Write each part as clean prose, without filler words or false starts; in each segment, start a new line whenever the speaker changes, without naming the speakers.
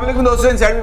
अस्सलाम दोस्तों, इनसाइड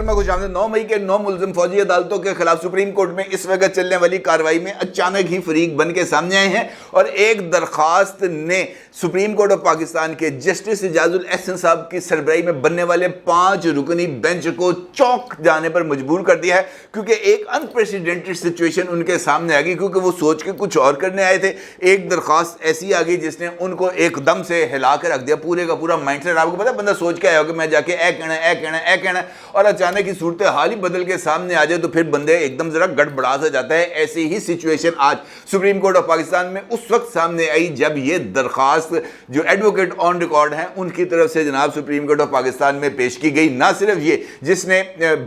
में खुश आमदीद। 9 मई के 9 मुलजिम फौजी अदालतों के खिलाफ सुप्रीम कोर्ट में इस वक्त चलने वाली कार्रवाई में अचानक ही फरीक बन के सामने आए हैं और एक दरखास्त ने सुप्रीम कोर्ट ऑफ पाकिस्तान के जस्टिस इजाजुल एहसन साहब की सरबराही में बनने वाले 5 रुकनी बेंच को चौंक जाने पर मजबूर कर दिया है, क्योंकि एक अनप्रेसिडेंटेड सिचुएशन उनके सामने आ गई। क्योंकि वो सोच के कुछ और करने आए थे, एक दरखास्त ऐसी आ गई जिसने उनको एकदम से हिला के रख दिया। पूरे का पूरा माइंडसेट, आपको पता है बंदा सोच के आया हो कि मैं जाके ए कहना और अचानक ही सूरत हाल ही बदल के सामने आ जाए तो फिर बंदे एकदम जरा गड़बड़ा सा जाता है। ऐसी ही सिचुएशन आज सुप्रीम कोर्ट ऑफ पाकिस्तान में उस वक्त सामने आई जब ये दरखास्त जो एडवोकेट ऑन रिकॉर्ड हैं उनकी तरफ से जनाब सुप्रीम कोर्ट ऑफ पाकिस्तान में पेश की गई। ना सिर्फ ये जिसने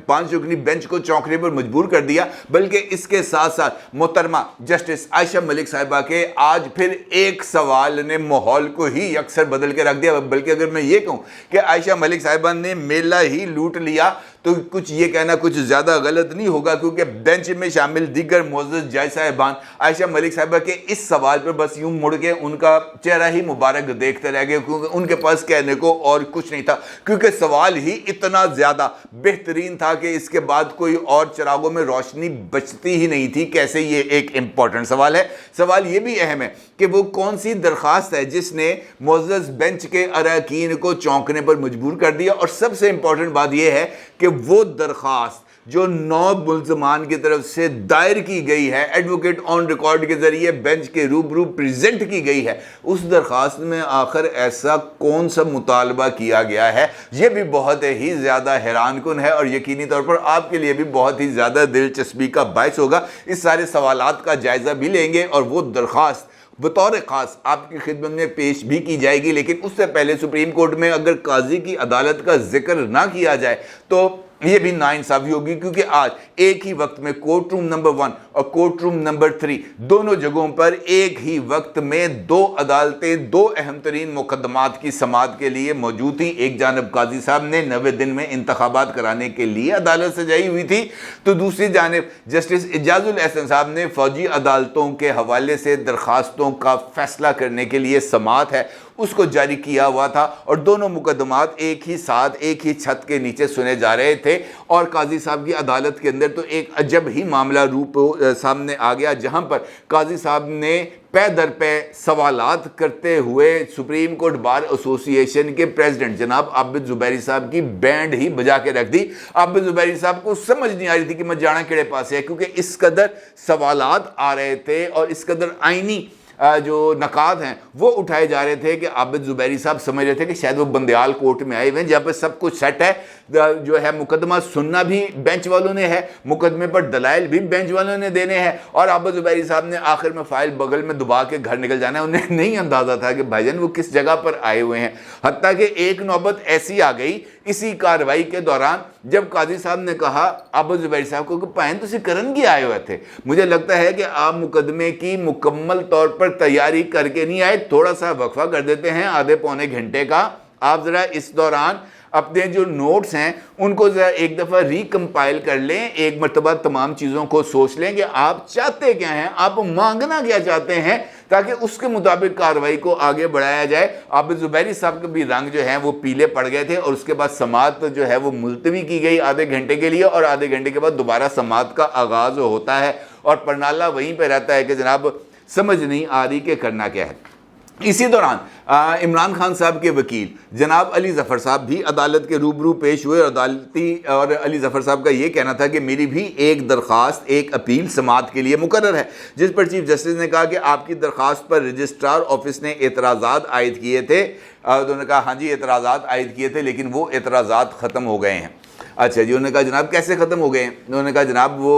5 रुकनी बेंच को चौंकने पर मजबूर कर दिया, बल्कि इसके साथ साथ मोहतरमा जस्टिस आयशा मलिक साहिबा के आज फिर एक सवाल ने माहौल को ही अक्सर बदल के रख दिया। बल्कि अगर मैं ये कहूं कि आयशा मलिक साहिबा ने मेला ही लूट लिया तो कुछ ये कहना कुछ ज़्यादा गलत नहीं होगा, क्योंकि बेंच में शामिल दीगर मोअज़्ज़ज़ जज साहिबान आयशा मलिक साहिबा के इस सवाल पर बस यूं मुड़ के उनका चेहरा ही मुबारक देखते रह गए, क्योंकि उनके पास कहने को और कुछ नहीं था। क्योंकि सवाल ही इतना ज़्यादा बेहतरीन था कि इसके बाद कोई और चिरागों में रोशनी बचती ही नहीं थी। कैसे ये एक इम्पॉर्टेंट सवाल है। सवाल ये भी अहम है कि वो कौन सी दरखास्त है जिसने मोअज़्ज़ज़ बेंच के अरकान को चौंकने पर मजबूर कर दिया। और सबसे इंपॉर्टेंट बात यह है कि वो दरखास्त जो 9 मुल्ज़मान की तरफ से दायर की गई है, एडवोकेट ऑन रिकॉर्ड के जरिए बेंच के रूबरू प्रेजेंट की गई है, उस दरखास्त में आखिर ऐसा कौन सा मुतालबा किया गया है, ये भी बहुत ही ज़्यादा हैरानकुन है और यकीनी तौर पर आपके लिए भी बहुत ही ज़्यादा दिलचस्पी का बायस होगा। इस सारे सवालात का जायज़ा भी लेंगे और वो दरखास्त बतौर ख़ास आपकी खिदमत में पेश भी की जाएगी। लेकिन उससे पहले सुप्रीम कोर्ट में अगर काजी की अदालत का जिक्र ना किया जाए तो ये भी नाइंसाफ़ी होगी, क्योंकि आज एक ही वक्त में कोर्ट रूम नंबर 1 और कोर्ट रूम नंबर 3 दोनों जगहों पर एक ही वक्त में 2 अदालतें 2 अहम तरीन मुकदमात की समाअत के लिए मौजूद थी। एक जानब काजी साहब ने 90 दिन में इंतखाबात कराने के लिए अदालत सजाई हुई थी, तो दूसरी जानब जस्टिस इजाजुल एहसन साहब ने फौजी अदालतों के हवाले से दरखास्तों का फैसला करने के लिए समाअत है उसको जारी किया हुआ था। और दोनों मुकदमात एक ही साथ एक ही छत के नीचे सुने जा रहे थे। और काजी साहब की अदालत के अंदर तो एक अजब ही मामला रूप सामने आ गया, जहां पर काजी साहब ने पे दर पे सवालात करते हुए सुप्रीम कोर्ट बार एसोसिएशन के प्रेसिडेंट जनाब आबिद ज़ुबैरी साहब की बैंड ही बजा के रख दी। आबिद ज़ुबैरी साहब को समझ नहीं आ रही थी कि मैं जाना केड़े पास है, क्योंकि इस कदर सवालात आ रहे थे और इस कदर आईनी जो नकात हैं वो उठाए जा रहे थे कि आबिद ज़ुबैरी साहब समझ रहे थे कि शायद वो बंदयाल कोर्ट में आए हुए हैं जहाँ पर सब कुछ सेट है। जो है मुकदमा सुनना भी बेंच वालों ने है, मुकदमे पर दलाइल भी बेंच वालों ने देने हैं और आबिद ज़ुबैरी साहब ने आखिर में फाइल बगल में दबा के घर निकल जाना है। उन्हें नहीं अंदाज़ा था कि भाईजान वो किस जगह पर आए हुए हैं। हत्ता कि एक नौबत ऐसी आ गई इसी कार्रवाई के दौरान जब काजी साहब ने कहा आबिद ज़ुबैरी साहब को कि भैन तुसी करन की आए हुए थे, मुझे लगता है कि आप मुकदमे की मुकम्मल तौर पर तैयारी करके नहीं आए, थोड़ा सा वक्फा कर देते हैं आधे पौने घंटे का। आप ज़रा इस दौरान अपने जो नोट्स हैं उनको ज़रा एक दफ़ा रिकम्पाइल कर लें, एक मरतबा तमाम चीज़ों को सोच लें कि आप चाहते क्या हैं, आप मांगना क्या चाहते हैं, ताकि उसके मुताबिक कार्रवाई को आगे बढ़ाया जाए। आबिद ज़ुबैरी साहब के भी रंग जो हैं वो पीले पड़ गए थे और उसके बाद समाअत जो है वो मुलतवी की गई आधे घंटे के लिए और आधे घंटे के बाद दोबारा समाअत का आगाज़ होता है और परनाला वहीं पर रहता है कि जनाब समझ नहीं आ रही कि करना क्या है। इसी दौरान इमरान खान साहब के वकील जनाब अली ज़फ़र साहब भी अदालत के रूबरू पेश हुए। और अली ज़फ़र साहब का ये कहना था कि मेरी भी एक दरख्वास्त एक अपील समाअत के लिए मुकर्रर है, जिस पर चीफ जस्टिस ने कहा कि आपकी दरख्वास्त पर रजिस्ट्रार ऑफिस ने एतराज़ात आयद किए थे। उन्होंने कहा हाँ जी एतराज़ात आयद किए थे, लेकिन वो एतराज़ात ख़त्म हो गए हैं। अच्छा जी, उन्होंने कहा जनाब कैसे ख़त्म हो गए? उन्होंने कहा जनाब वो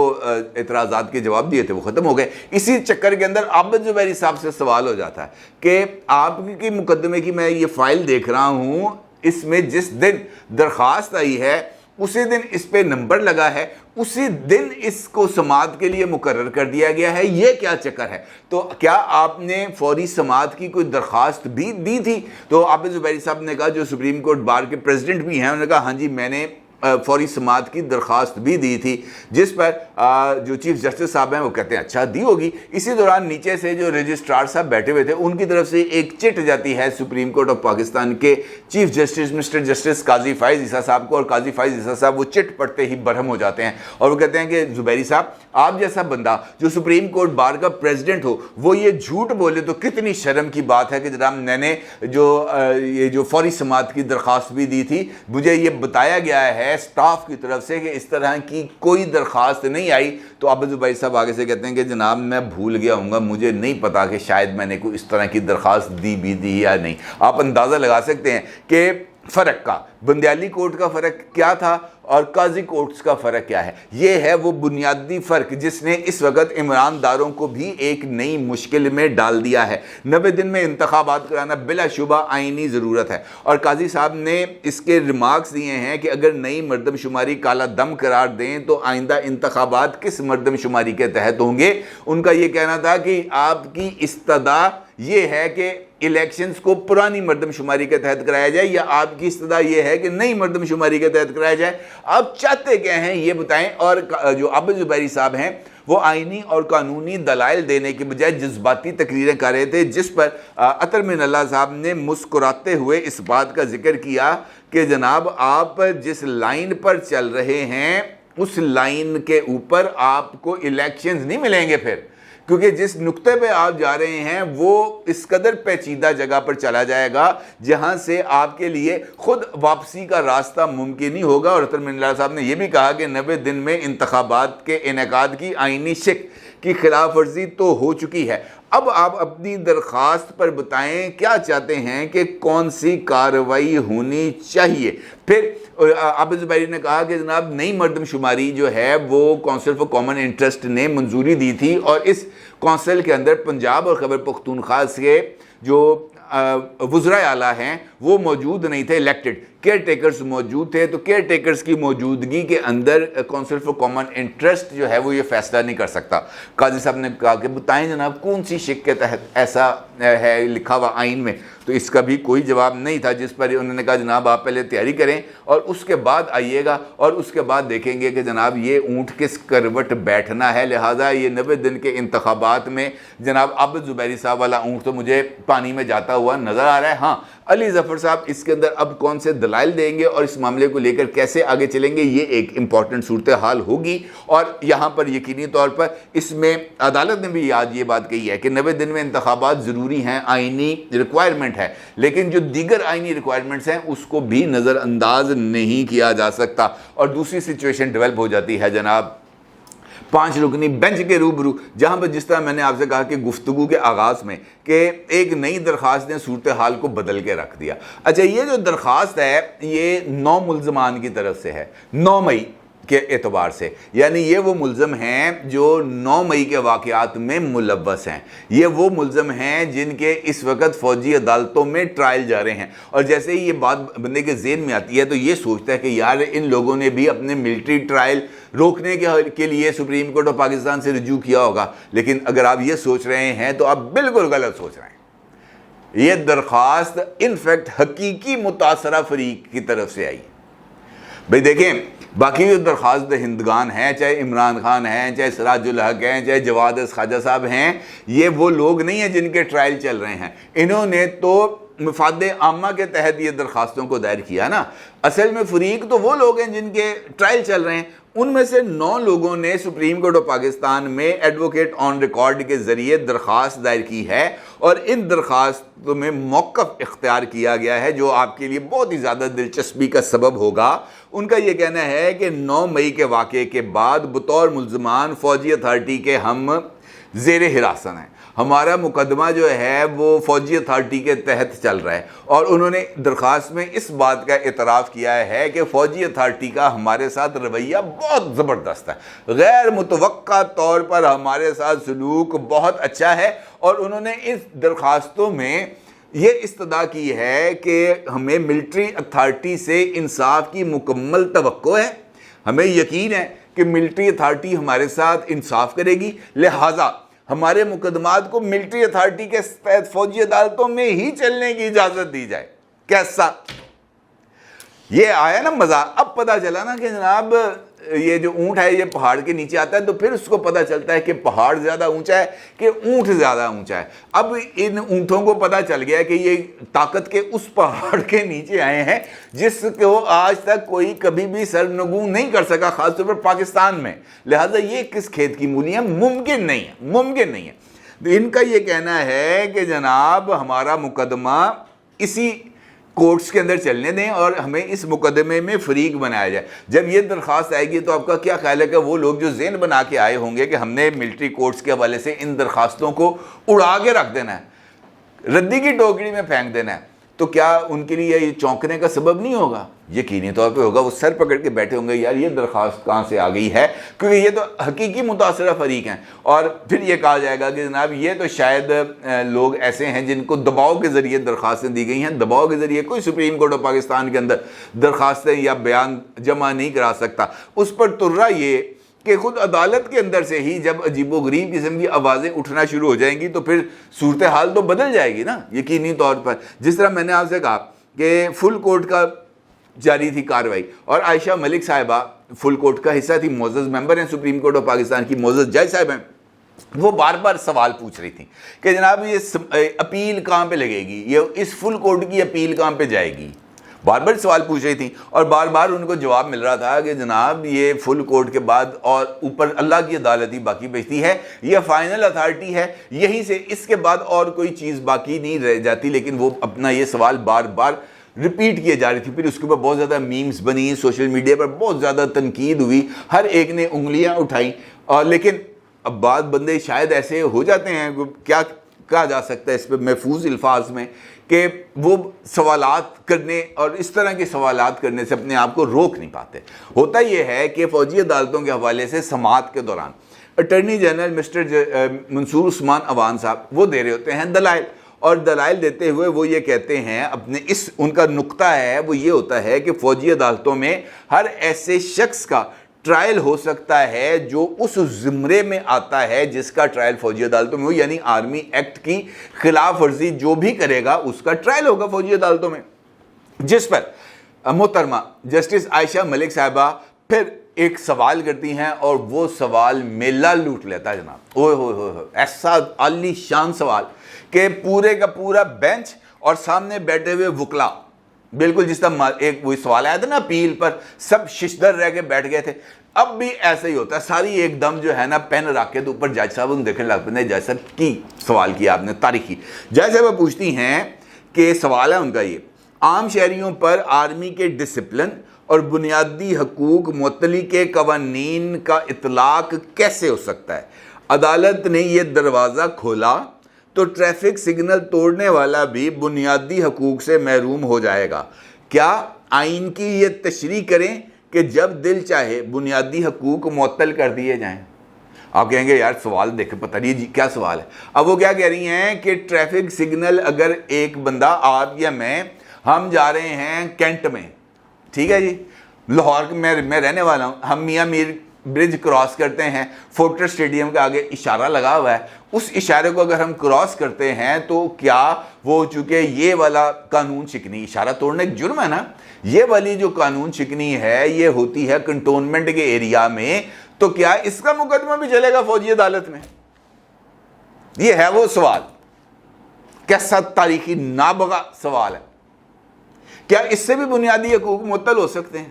एतराज़ात के जवाब दिए थे वो ख़त्म हो गए। इसी चक्कर के अंदर आबिद ज़ुबैरी साहब से सवाल हो जाता है कि आपकी मुकदमे की मैं ये फ़ाइल देख रहा हूँ, इसमें जिस दिन दरख्वास्त आई है उसी दिन इस पर नंबर लगा है, उसी दिन इसको समाअत के लिए मुकर्रर कर दिया गया है, ये क्या चक्कर है? तो क्या आपने फौरी समाअत की कोई दरख्वास्त भी दी थी? तो आबिद ज़ुबैरी साहब ने कहा, जो सुप्रीम कोर्ट बार के प्रेसिडेंट भी हैं, उन्होंने कहा हाँ जी मैंने फौरी समाअत की दरख्वास्त भी दी थी, जिस पर जो चीफ जस्टिस साहब हैं वो कहते हैं अच्छा दी होगी। इसी दौरान नीचे से जो रजिस्ट्रार साहब बैठे हुए थे उनकी तरफ से एक चिट जाती है सुप्रीम कोर्ट ऑफ पाकिस्तान के चीफ जस्टिस मिस्टर जस्टिस काजी फाइज ईसा साहब को, और काजी फाइज ईसा साहब वो चिट पढ़ते ही बरहम हो जाते हैं और वो कहते हैं कि जुबैरी साहब, आप जैसा बंदा जो सुप्रीम कोर्ट बार का प्रेसिडेंट हो वो ये झूठ बोले तो कितनी शर्म की बात है कि जनाब मैंने ये जो फौरी समाअत की दरख्वास्त भी दी थी, मुझे ये बताया गया है स्टाफ की तरफ से कि इस तरह की कोई दरख्वास्त नहीं आई। तो अब जुबैर साहब आगे से कहते हैं कि जनाब मैं भूल गया हूँगा, मुझे नहीं पता कि शायद मैंने कोई इस तरह की दरख्वास्त दी भी दी या नहीं। आप अंदाज़ा लगा सकते हैं कि फ़र्क का बंदियाली कोर्ट का फ़र्क क्या था और काजी कोर्ट्स का फ़र्क क्या है। ये है वो बुनियादी फ़र्क जिसने इस वक्त इमरानदारों को भी एक नई मुश्किल में डाल दिया है। 90 दिन में इंतखाबात कराना बिलाशुबा आइनी ज़रूरत है, और काजी साहब ने इसके रिमार्क्स दिए हैं कि अगर नई मर्दमशुमारी काला दम करार दें तो आइंदा इंतखाबात किस मर्दमशुमारी के तहत होंगे। उनका ये कहना था कि आपकी इस्तदा ये है कि इलेक्शंस को पुरानी मर्दमशुमारी के तहत कराया जाए या आपकी इस्तदा ये है कि नई मर्दमशुमारी के तहत कराया जाए। आप चाहते क्या हैं ये बताएं। और जो आबिद जुबैरी साहब हैं वो आइनी और कानूनी दलाइल देने के बजाय जज्बाती तकरीरें कर रहे थे, जिस पर अतर मिन अल्लाह साहब ने मुस्कुराते हुए इस बात का जिक्र किया कि जनाब आप जिस लाइन पर चल रहे हैं उस लाइन के ऊपर आपको इलेक्शंस नहीं मिलेंगे फिर, क्योंकि जिस नुक्ते पे आप जा रहे हैं वो इस कदर पेचीदा जगह पर चला जाएगा जहां से आपके लिए खुद वापसी का रास्ता मुमकिन ही होगा। और अतर मिन अल्लाह साहब ने यह भी कहा कि 90 दिन में इंतखाबात के इनेकाद की आइनी शिक की खिलाफ वर्जी तो हो चुकी है। अब आप अपनी दरख्वास्त पर बताएं क्या चाहते हैं कि कौन सी कार्रवाई होनी चाहिए। फिर आबिद जुबैरी ने कहा कि जनाब नई मर्दमशुमारी जो है वो काउंसिल फॉर कॉमन इंटरेस्ट ने मंजूरी दी थी, और इस काउंसिल के अंदर पंजाब और खैबर पख्तूनख्वा के जो वज़राए आला हैं वो मौजूद नहीं थे, इलेक्टेड केयर टेकर्स मौजूद थे। तो केयर टेकर्स की मौजूदगी के अंदर काउंसिल फॉर कॉमन इंटरेस्ट जो है वो ये फैसला नहीं कर सकता। काजी साहब ने कहा कि बताएं जनाब कौन सी शिक के तहत ऐसा है लिखा हुआ आइन में, तो इसका भी कोई जवाब नहीं था, जिस पर उन्होंने कहा जनाब आप पहले तैयारी करें और उसके बाद आइएगा और उसके बाद देखेंगे कि जनाब ये ऊँट किस करवट बैठना है। लिहाजा ये 90 दिन के इंतखाबात में जनाब आबिद जुबैरी साहब वाला ऊँट तो मुझे पानी में जाता हुआ नज़र आ रहा है। हाँ, अली ज़फ़र साहब इसके अंदर अब कौन से दलाइल देंगे और इस मामले को लेकर कैसे आगे चलेंगे, ये एक इम्पॉर्टेंट सूरत हाल होगी। और यहाँ पर यकीनी तौर पर इसमें अदालत ने भी आज ये बात कही है कि 90 दिन में इंतखाबात ज़रूरी हैं, आइनी रिक्वायरमेंट है, लेकिन जो दीगर आइनी रिक्वायरमेंट्स हैं उसको भी नज़रअंदाज नहीं किया जा सकता। और दूसरी सिचुएशन डेवलप हो जाती है जनाब 5 रुकनी बेंच के रूबरू, जहाँ पर जिस तरह मैंने आपसे कहा कि गुफ्तगू के आगाज़ में कि एक नई दरख्वास्त ने सूरत हाल को बदल के रख दिया। अच्छा, ये जो दरख्वास्त है ये 9 मुल्ज़मान की तरफ से है 9 मई के एतबार से, यानी ये वो मुल्ज़म हैं जो 9 मई के वाक़यात में मुलव्वस हैं। ये वो मुल्ज़म हैं जिनके इस वक्त फ़ौजी अदालतों में ट्रायल जा रहे हैं। और जैसे ही ये बात बंदे के ज़हन में आती है तो ये सोचता है कि यार इन लोगों ने भी अपने मिलिट्री ट्रायल रोकने के लिए सुप्रीम कोर्ट ऑफ पाकिस्तान से रुजू किया होगा। लेकिन अगर आप ये सोच रहे हैं तो आप बिल्कुल गलत सोच रहे हैं। ये दरख्वास्त इनफैक्ट हकीकी मुतासरा फरीक की तरफ से आई। भाई देखें, बाकी जो दरख्वास्त हिंदगान हैं, चाहे इमरान खान हैं, चाहे सिराजुल हक हैं, चाहे जवाद ख्वाजा साहब हैं, ये वो लोग नहीं हैं जिनके ट्रायल चल रहे हैं। इन्होंने तो मफाद आमा के तहत ये दरख्वास्तों को दायर किया ना। असल में फरीक तो वो लोग हैं जिनके ट्रायल चल रहे हैं। उनमें से 9 लोगों ने सुप्रीम कोर्ट ऑफ पाकिस्तान में एडवोकेट ऑन रिकॉर्ड के ज़रिए दरख्वास्त दायर की है, और इन दरख्वास्तों में मौक़िफ़ इख्तियार किया गया है जो आपके लिए बहुत ही ज़्यादा दिलचस्पी का सबब होगा। उनका ये कहना है कि 9 मई के वाक़े के बाद बतौर मुल्ज़मान फ़ौजी अथार्टी के हम ज़ेर हिरासत हैं। हमारा मुकदमा जो है वो फ़ौजी अथार्टी के तहत चल रहा है, और उन्होंने दरख्वास्त में इस बात का एतराफ़ किया है कि फ़ौजी अथार्टी का हमारे साथ रवैया बहुत ज़बरदस्त है, गैर मुतवक्का तौर पर हमारे साथ सलूक बहुत अच्छा है। और उन्होंने इस दरख्वास्तों में ये इस्तदा की है कि हमें मिलिट्री अथार्टी से इंसाफ की मुकम्मल तवक्को है, हमें यकीन है कि मिलिट्री अथार्टी हमारे साथ इंसाफ करेगी, लिहाजा हमारे मुकदमात को मिलिट्री अथार्टी के तहत फौजी अदालतों में ही चलने की इजाज़त दी जाए। कैसा یہ آیا نا مزہ. اب پتا چلا نا کہ جناب یہ جو اونٹ ہے یہ پہاڑ کے نیچے آتا ہے, تو پھر اس کو پتا چلتا ہے کہ پہاڑ زیادہ اونچا ہے کہ اونٹ زیادہ اونچا ہے. اب ان اونٹوں کو پتا چل گیا کہ یہ طاقت کے اس پہاڑ کے نیچے آئے ہیں جس کو آج تک کوئی کبھی بھی سرنگوں نہیں کر سکا, خاص طور پر پاکستان میں. لہٰذا یہ کس کھیت کی مولی ہے؟ ممکن نہیں ہے, ممکن نہیں ہے. ان کا یہ کہنا ہے کہ جناب ہمارا مقدمہ اسی کورٹس کے اندر چلنے دیں اور ہمیں اس مقدمے میں فریق بنایا جائے. جب یہ درخواست آئے گی تو آپ کا کیا خیال ہے کہ وہ لوگ جو ذہن بنا کے آئے ہوں گے کہ ہم نے ملٹری کورٹس کے حوالے سے ان درخواستوں کو اڑا کے رکھ دینا ہے, ردی کی ٹوکری میں پھینک دینا ہے, تو کیا ان کے لیے یہ چونکنے کا سبب نہیں ہوگا؟ یقینی طور پہ ہوگا. وہ سر پکڑ کے بیٹھے ہوں گے, یار یہ درخواست کہاں سے آ گئی ہے, کیونکہ یہ تو حقیقی متاثرہ فریق ہیں. اور پھر یہ کہا جائے گا کہ جناب یہ تو شاید لوگ ایسے ہیں جن کو دباؤ کے ذریعے درخواستیں دی گئی ہیں. دباؤ کے ذریعے کوئی سپریم کورٹ آف پاکستان کے اندر درخواستیں یا بیان جمع نہیں کرا سکتا. اس پر ترا یہ کہ خود عدالت کے اندر سے ہی جب عجیب و غریب قسم کی آوازیں اٹھنا شروع ہو جائیں گی تو پھر صورتحال تو بدل جائے گی نا یقینی طور پر. جس طرح میں نے آپ سے کہا کہ فل کورٹ کا جاری تھی کاروائی اور عائشہ ملک صاحبہ فل کورٹ کا حصہ تھی, معزز ممبر ہیں سپریم کورٹ آف پاکستان کی, معزز جج صاحب ہیں. وہ بار بار سوال پوچھ رہی تھیں کہ جناب یہ اپیل کہاں پہ لگے گی, یہ اس فل کورٹ کی اپیل کہاں پہ جائے گی. بار بار سوال پوچھ رہی تھیں اور بار بار ان کو جواب مل رہا تھا کہ جناب یہ فل کورٹ کے بعد اور اوپر اللہ کی عدالت ہی باقی بچتی ہے, یہ فائنل اتھارٹی ہے, یہیں سے اس کے بعد اور کوئی چیز باقی نہیں رہ جاتی. لیکن وہ اپنا یہ سوال بار بار ریپیٹ کیے جا رہی تھی. پھر اس کے اوپر بہت زیادہ میمز بنی, سوشل میڈیا پر بہت زیادہ تنقید ہوئی, ہر ایک نے انگلیاں اٹھائیں. اور لیکن اب بعض بندے شاید ایسے ہو جاتے ہیں, کیا کہا جا سکتا ہے اس پہ محفوظ الفاظ میں, کہ وہ سوالات کرنے اور اس طرح کے سوالات کرنے سے اپنے آپ کو روک نہیں پاتے. ہوتا یہ ہے کہ فوجی عدالتوں کے حوالے سے سماعت کے دوران اٹارنی جنرل مسٹر منصور عثمان عوان صاحب وہ دے رہے ہوتے ہیں دلائل, اور دلائل دیتے ہوئے وہ یہ کہتے ہیں اپنے ان کا نقطہ ہے وہ یہ ہوتا ہے کہ فوجی عدالتوں میں ہر ایسے شخص کا ٹرائل ہو سکتا ہے جو اس زمرے میں آتا ہے جس کا ٹرائل فوجی عدالتوں میں ہو, یعنی آرمی ایکٹ کی خلاف ورزی جو بھی کرے گا اس کا ٹرائل ہوگا فوجی عدالتوں میں. جس پر محترمہ جسٹس عائشہ ملک صاحبہ پھر ایک سوال کرتی ہیں اور وہ سوال میلہ لوٹ لیتا ہے جناب. اوہ ہوئے ہوئے, ایسا عالی شان سوال کہ پورے کا پورا بینچ اور سامنے بیٹھے ہوئے وکلا, بالکل جس طرح ایک وہی سوال آیا تھا نا اپیل پر, سب ششدر رہ کے بیٹھ گئے تھے. اب بھی ایسا ہی ہوتا ہے, ساری ایک دم جو ہے نا پین رکھ کے تو اوپر جج صاحب ان دیکھنے لگتے ہیں. جج صاحب کی سوال کیا آپ نے تاریخی. جج صاحب پوچھتی ہیں کہ سوال ہے ان کا یہ, عام شہریوں پر آرمی کے ڈسپلن اور بنیادی حقوق معطلی کے قوانین کا اطلاق کیسے ہو سکتا ہے؟ عدالت نے یہ دروازہ کھولا تو ٹریفک سگنل توڑنے والا بھی بنیادی حقوق سے محروم ہو جائے گا. کیا آئین کی یہ تشریح کریں کہ جب دل چاہے بنیادی حقوق معطل کر دیے جائیں؟ آپ کہیں گے یار سوال دیکھیں پتہ نہیں جی کیا سوال ہے. اب وہ کیا کہہ رہی ہیں کہ ٹریفک سگنل اگر ایک بندہ آپ یا میں ہم جا رہے ہیں کینٹ میں, ٹھیک ہے جی, لاہور میں رہنے والا ہوں, ہم میاں میر برج کراس کرتے ہیں, فورٹریس اسٹیڈیم کے آگے اشارہ لگا ہوا ہے, اس اشارے کو اگر ہم کراس کرتے ہیں تو کیا وہ چونکہ یہ والا قانون شکنی, اشارہ توڑنے ایک جرم ہے نا, یہ والی جو قانون شکنی ہے یہ ہوتی ہے کنٹونمنٹ کے ایریا میں, تو کیا اس کا مقدمہ بھی چلے گا فوجی عدالت میں؟ یہ ہے وہ سوال, کیسا تاریخی نابغہ سوال ہے. کیا اس سے بھی بنیادی حقوق معطل ہو سکتے ہیں؟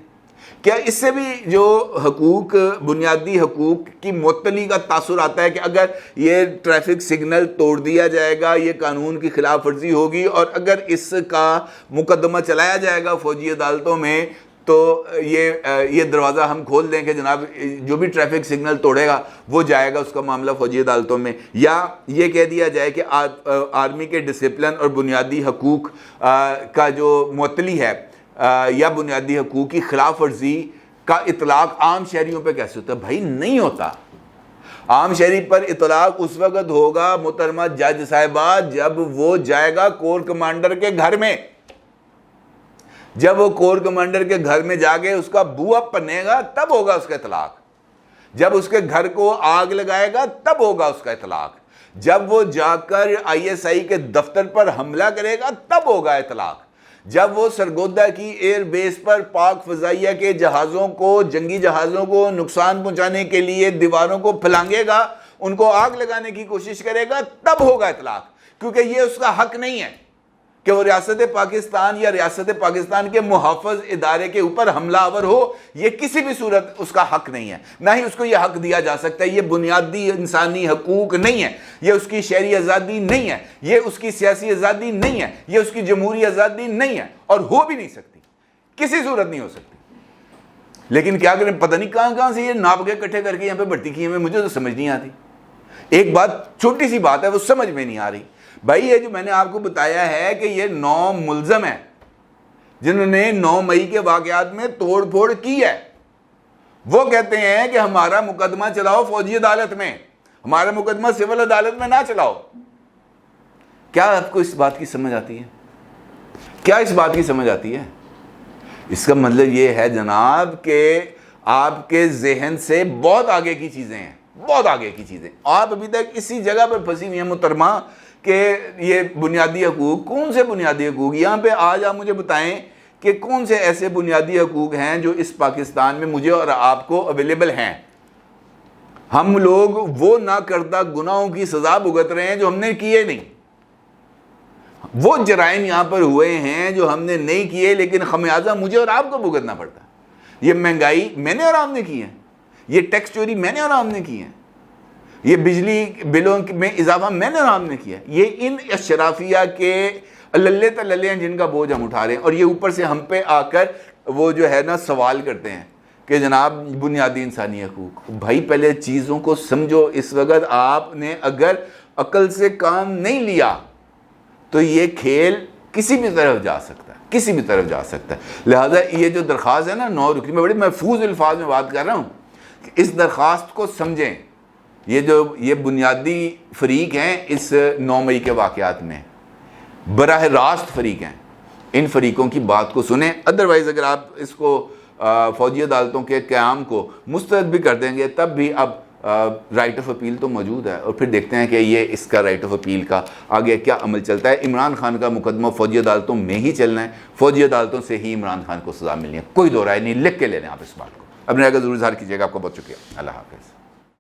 کیا اس سے بھی جو حقوق بنیادی حقوق کی معطلی کا تاثر آتا ہے کہ اگر یہ ٹریفک سگنل توڑ دیا جائے گا یہ قانون کی خلاف ورزی ہوگی, اور اگر اس کا مقدمہ چلایا جائے گا فوجی عدالتوں میں تو یہ دروازہ ہم کھول دیں کہ جناب جو بھی ٹریفک سگنل توڑے گا وہ جائے گا اس کا معاملہ فوجی عدالتوں میں, یا یہ کہہ دیا جائے کہ آرمی کے ڈسپلن اور بنیادی حقوق کا جو معطلی ہے یا بنیادی حقوق کی خلاف ورزی کا اطلاق عام شہریوں پہ کیسے ہوتا ہے؟ بھائی نہیں ہوتا. عام شہری پر اطلاق اس وقت ہوگا محترمہ جج صاحبہ جب وہ جائے گا کور کمانڈر کے گھر میں, جب وہ کور کمانڈر کے گھر میں جا کے اس کا بوا پنے گا تب ہوگا اس کا اطلاق, جب اس کے گھر کو آگ لگائے گا تب ہوگا اس کا اطلاق, جب وہ جا کر ISI کے دفتر پر حملہ کرے گا تب ہوگا اطلاق, جب وہ سرگودا کی ایئر بیس پر پاک فضائیہ کے جہازوں کو، جنگی جہازوں کو نقصان پہنچانے کے لیے دیواروں کو پھلانگے گا، ان کو آگ لگانے کی کوشش کرے گا، تب ہوگا اطلاق، کیونکہ یہ اس کا حق نہیں ہے کہ وہ ریاست پاکستان یا ریاست پاکستان کے محافظ ادارے کے اوپر حملہ آور ہو. یہ کسی بھی صورت اس کا حق نہیں ہے، نہ ہی اس کو یہ حق دیا جا سکتا ہے. یہ بنیادی انسانی حقوق نہیں ہے، یہ اس کی شہری آزادی نہیں ہے، یہ اس کی سیاسی آزادی نہیں ہے، یہ اس کی جمہوری آزادی نہیں ہے، اور ہو بھی نہیں سکتی، کسی صورت نہیں ہو سکتی. لیکن کیا کریں، پتہ نہیں کہاں سے یہ ناپ کے اکٹھے کر کے یہاں پہ بھرتی کی ہیں، مجھے تو سمجھ نہیں آتی. ایک بات چھوٹی سی بات ہے، وہ سمجھ میں نہیں آ رہی. بھائی یہ جو میں نے آپ کو بتایا ہے کہ یہ 9 ملزم ہیں جنہوں نے 9 مئی کے واقعات میں توڑ پھوڑ کی ہے، وہ کہتے ہیں کہ ہمارا مقدمہ چلاؤ فوجی عدالت میں، ہمارا مقدمہ سول عدالت میں نہ چلاؤ. کیا آپ کو اس بات کی سمجھ آتی ہے؟ کیا اس بات کی سمجھ آتی ہے؟ اس کا مطلب یہ ہے جناب کہ آپ کے ذہن سے بہت آگے کی چیزیں ہیں، بہت آگے کی چیزیں. آپ ابھی تک اسی جگہ پر پھنسی ہوئی ہیں محترمہ کہ یہ بنیادی حقوق. کون سے بنیادی حقوق؟ یہاں پہ آج آپ مجھے بتائیں کہ کون سے ایسے بنیادی حقوق ہیں جو اس پاکستان میں مجھے اور آپ کو اویلیبل ہیں. ہم لوگ وہ نہ کردہ گناہوں کی سزا بھگت رہے ہیں جو ہم نے کیے نہیں. وہ جرائم یہاں پر ہوئے ہیں جو ہم نے نہیں کیے، لیکن خمیازہ مجھے اور آپ کو بھگتنا پڑتا ہے. یہ مہنگائی میں نے اور آپ نے کی ہے، یہ ٹیکس چوری میں نے اور آپ نے کی ہے، یہ بجلی بلوں میں اضافہ میں نے اور آپ نے کیا. یہ ان اشرافیہ کے للے تللے ہیں جن کا بوجھ ہم اٹھا رہے ہیں، اور یہ اوپر سے ہم پہ آ کر وہ جو ہے نا سوال کرتے ہیں کہ جناب بنیادی انسانی حقوق. بھائی پہلے چیزوں کو سمجھو. اس وقت آپ نے اگر عقل سے کام نہیں لیا تو یہ کھیل کسی بھی طرف جا سکتا ہے، کسی بھی طرف جا سکتا ہے. لہٰذا یہ جو درخواست ہے نا 9 رکنی میں، بڑی محفوظ الفاظ میں بات کر رہا ہوں کہ اس درخواست کو سمجھیں. یہ بنیادی فریق ہیں اس 9 مئی کے واقعات میں، براہ راست فریق ہیں. ان فریقوں کی بات کو سنیں. ادروائز اگر آپ اس کو فوجی عدالتوں کے قیام کو مسترد بھی کر دیں گے تب بھی اب رائٹ آف اپیل تو موجود ہے، اور پھر دیکھتے ہیں کہ یہ اس کا رائٹ آف اپیل کا آگے کیا عمل چلتا ہے. عمران خان کا مقدمہ فوجی عدالتوں میں ہی چلنا ہے، فوجی عدالتوں سے ہی عمران خان کو سزا ملنی ہے، کوئی دو رائے نہیں. لکھ کے لے لیں آپ اس بات کو. اپنے رائے کا ضرور اظہار کیجیے گا. آپ کو بہت شکریہ. اللہ حافظ.